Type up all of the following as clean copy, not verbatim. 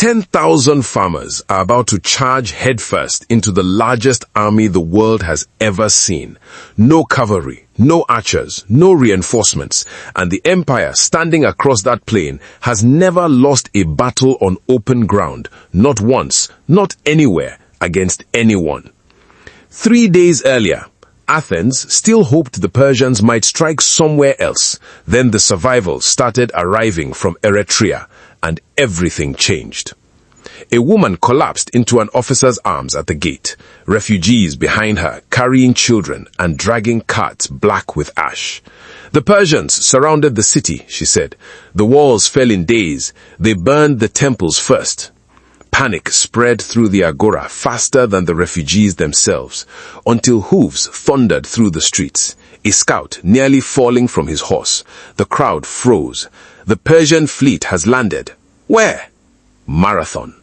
10,000 farmers are about to charge headfirst into the largest army the world has ever seen. No cavalry, no archers, no reinforcements, and the empire standing across that plain has never lost a battle on open ground, not once, not anywhere, against anyone. 3 days earlier, Athens still hoped the Persians might strike somewhere else. Then the survivors started arriving from Eretria, and everything changed. A woman collapsed into an officer's arms at the gate, refugees behind her carrying children and dragging carts black with ash. The Persians surrounded the city, she said. The walls fell in days. They burned the temples first. Panic spread through the agora faster than the refugees themselves, until hooves thundered through the streets. A scout nearly falling from his horse. The crowd froze. The Persian fleet has landed. Where? Marathon.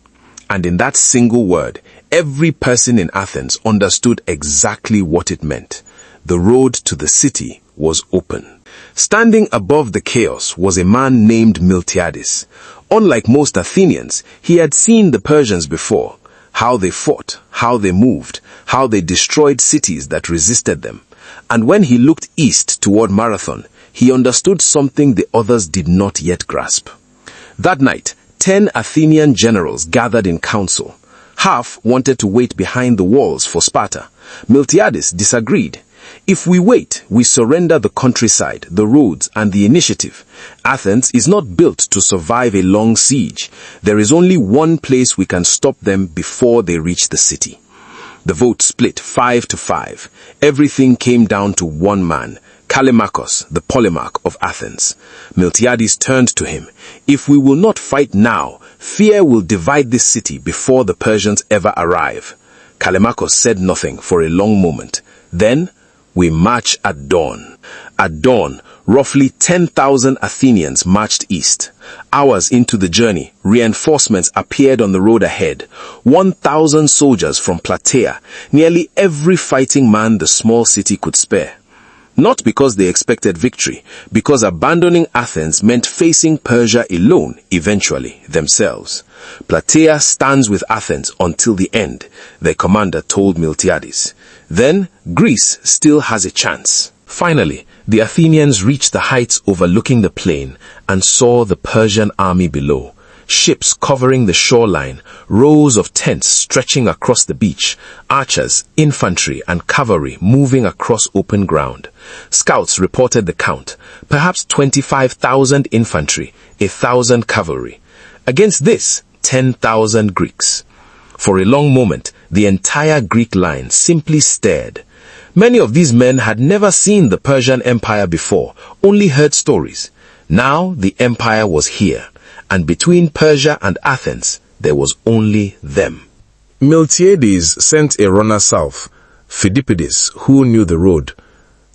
And in that single word, every person in Athens understood exactly what it meant. The road to the city was open. Standing above the chaos was a man named Miltiades. Unlike most Athenians, he had seen the Persians before, how they fought, how they moved, how they destroyed cities that resisted them. And when he looked east toward Marathon, he understood something the others did not yet grasp. That night, 10 Athenian generals gathered in council. Half wanted to wait behind the walls for Sparta. Miltiades disagreed. If we wait, we surrender the countryside, the roads, and the initiative. Athens is not built to survive a long siege. There is only one place we can stop them before they reach the city. The vote split 5-5. Everything came down to one man, Callimachus, the Polemarch of Athens. Miltiades turned to him. If we will not fight now, fear will divide this city before the Persians ever arrive. Callimachus said nothing for a long moment. Then, we march at dawn. At dawn, roughly 10,000 Athenians marched east. Hours into the journey, reinforcements appeared on the road ahead. 1,000 soldiers from Plataea, nearly every fighting man the small city could spare. Not because they expected victory, because abandoning Athens meant facing Persia alone, eventually, themselves. Plataea stands with Athens until the end, their commander told Miltiades. Then, Greece still has a chance. Finally, the Athenians reached the heights overlooking the plain and saw the Persian army below. Ships covering the shoreline, rows of tents stretching across the beach, archers, infantry, and cavalry moving across open ground. Scouts reported the count, perhaps 25,000 infantry, 1,000 cavalry. Against this, 10,000 Greeks. For a long moment, the entire Greek line simply stared. Many of these men had never seen the Persian Empire before, only heard stories. Now the empire was here, and between Persia and Athens, there was only them. Miltiades sent a runner south, Phidippides, who knew the road,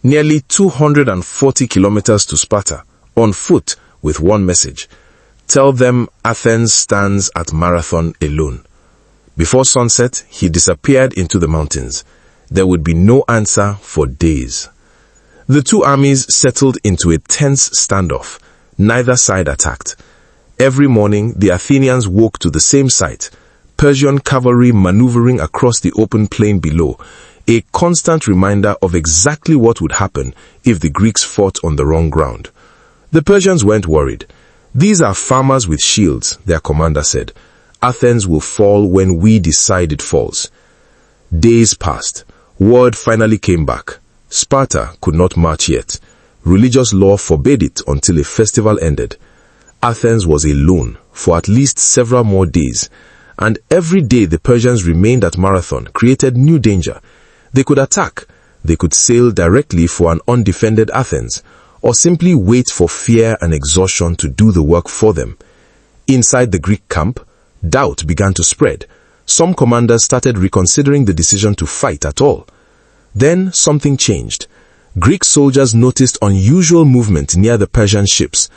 nearly 240 kilometers to Sparta, on foot, with one message. Tell them Athens stands at Marathon alone. Before sunset, he disappeared into the mountains. There would be no answer for days. The two armies settled into a tense standoff. Neither side attacked. Every morning, the Athenians woke to the same sight, Persian cavalry maneuvering across the open plain below, a constant reminder of exactly what would happen if the Greeks fought on the wrong ground. The Persians weren't worried. These are farmers with shields, their commander said. Athens will fall when we decide it falls. Days passed. Word finally came back. Sparta could not march yet. Religious law forbade it until a festival ended. Athens was alone for at least several more days, and every day the Persians remained at Marathon created new danger. They could attack, they could sail directly for an undefended Athens, or simply wait for fear and exhaustion to do the work for them. Inside the Greek camp, doubt began to spread. Some commanders started reconsidering the decision to fight at all. Then something changed. Greek soldiers noticed unusual movement near the Persian ships.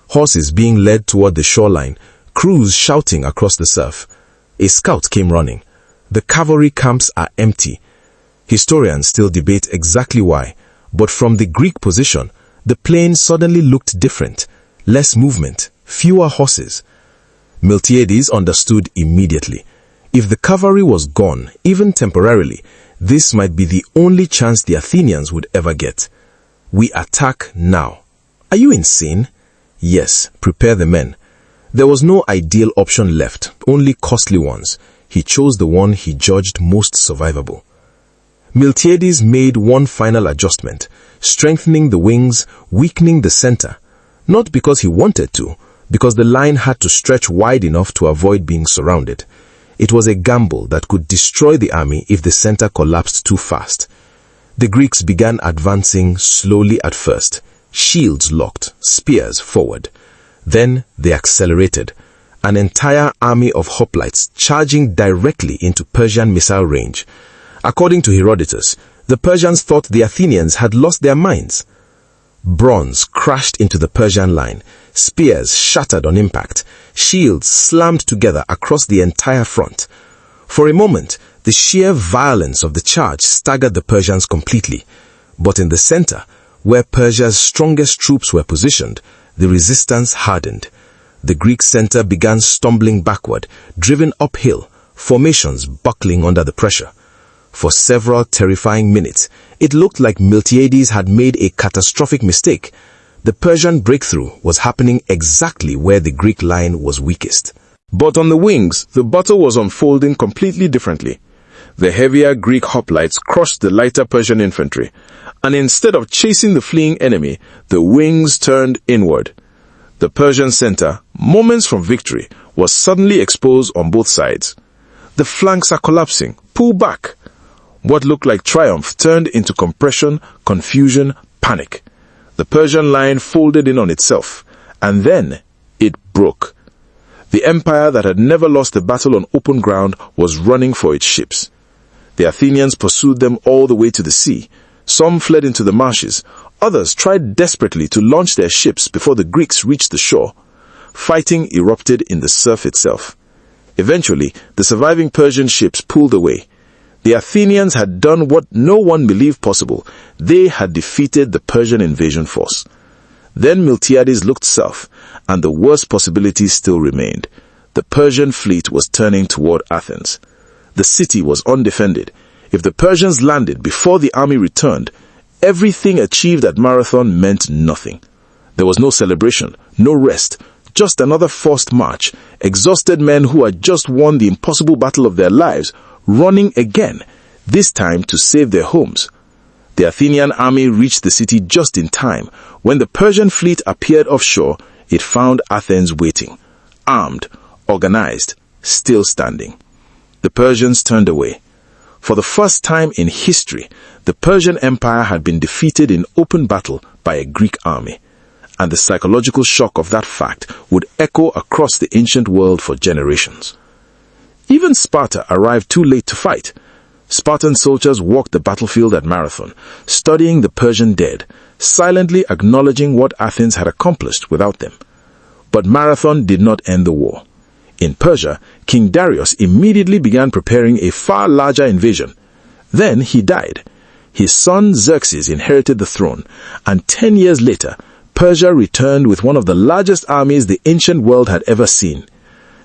Horses being led toward the shoreline, crews shouting across the surf. A scout came running. The cavalry camps are empty. Historians still debate exactly why, but from the Greek position, the plain suddenly looked different. Less movement, fewer horses. Miltiades understood immediately. If the cavalry was gone, even temporarily, this might be the only chance the Athenians would ever get. We attack now. Are you insane? Yes, prepare the men. There was no ideal option left, only costly ones. He chose the one he judged most survivable. Miltiades made one final adjustment, strengthening the wings, weakening the center. Not because he wanted to, because the line had to stretch wide enough to avoid being surrounded. It was a gamble that could destroy the army if the center collapsed too fast. The Greeks began advancing slowly at first, shields locked, spears forward. Then they accelerated, an entire army of hoplites charging directly into Persian missile range. According to Herodotus, the Persians thought the Athenians had lost their minds. Bronze crashed into the Persian line, spears shattered on impact, shields slammed together across the entire front. For a moment, the sheer violence of the charge staggered the Persians completely. But in the center, where Persia's strongest troops were positioned, the resistance hardened. The Greek center began stumbling backward, driven uphill, formations buckling under the pressure. For several terrifying minutes, it looked like Miltiades had made a catastrophic mistake. The Persian breakthrough was happening exactly where the Greek line was weakest. But on the wings, the battle was unfolding completely differently. The heavier Greek hoplites crushed the lighter Persian infantry, and instead of chasing the fleeing enemy, the wings turned inward. The Persian center, moments from victory, was suddenly exposed on both sides. The flanks are collapsing. Pull back. What looked like triumph turned into compression, confusion, panic. The Persian line folded in on itself, and then it broke. The empire that had never lost a battle on open ground was running for its ships. The Athenians pursued them all the way to the sea. Some fled into the marshes. Others tried desperately to launch their ships before the Greeks reached the shore. Fighting erupted in the surf itself. Eventually, the surviving Persian ships pulled away. The Athenians had done what no one believed possible. They had defeated the Persian invasion force. Then Miltiades looked south, and the worst possibilities still remained. The Persian fleet was turning toward Athens. The city was undefended. If the Persians landed before the army returned, everything achieved at Marathon meant nothing. There was no celebration, no rest, just another forced march, exhausted men who had just won the impossible battle of their lives, running again, this time to save their homes. The Athenian army reached the city just in time. When the Persian fleet appeared offshore, it found Athens waiting, armed, organized, still standing. The Persians turned away. For the first time in history, the Persian Empire had been defeated in open battle by a Greek army, and the psychological shock of that fact would echo across the ancient world for generations. Even Sparta arrived too late to fight. Spartan soldiers walked the battlefield at Marathon, studying the Persian dead, silently acknowledging what Athens had accomplished without them. But Marathon did not end the war. In Persia, King Darius immediately began preparing a far larger invasion. Then he died. His son Xerxes inherited the throne, and 10 years later, Persia returned with one of the largest armies the ancient world had ever seen.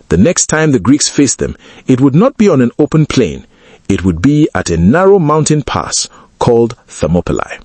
The next time the Greeks faced them, it would not be on an open plain. It would be at a narrow mountain pass called Thermopylae.